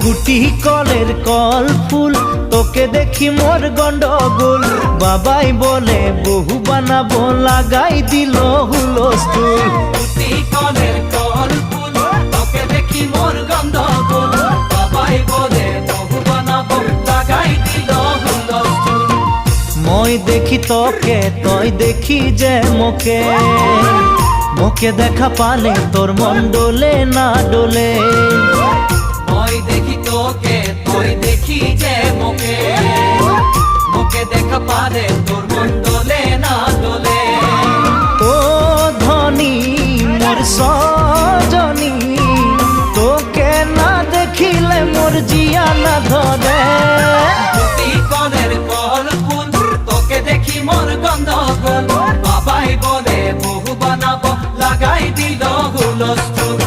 গুটি কলের কল ফুল তোকে দেখি মোর গন্ডগোল বাবাই বলে বহু বানাবো লাগাই দিল হুলস্থুল গুটি কলের কল ফুল তোকে দেখি মোর গন্ডগোল বাবাই বলে বহু বানাবো লাগাই দিল হুলস্থুল মই দেখি তোকে তই দেখি যে মোকে মোকে দেখা পালে তোর মন ডোলে না ডোলে মই দেখি তোকে তুই দেখি যে মোকে মোকে দেখা পারে তোর মন দোলে না দোলে ও ধনী মোর সজনী তোকে না দেখিলে মোর জিয়া না ধরে গুটি কলের কল ফুল তোকে দেখি মোর গন্ডগোল বাবাই বলে বহু বানাবো লাগাই দিল হুলস্থুল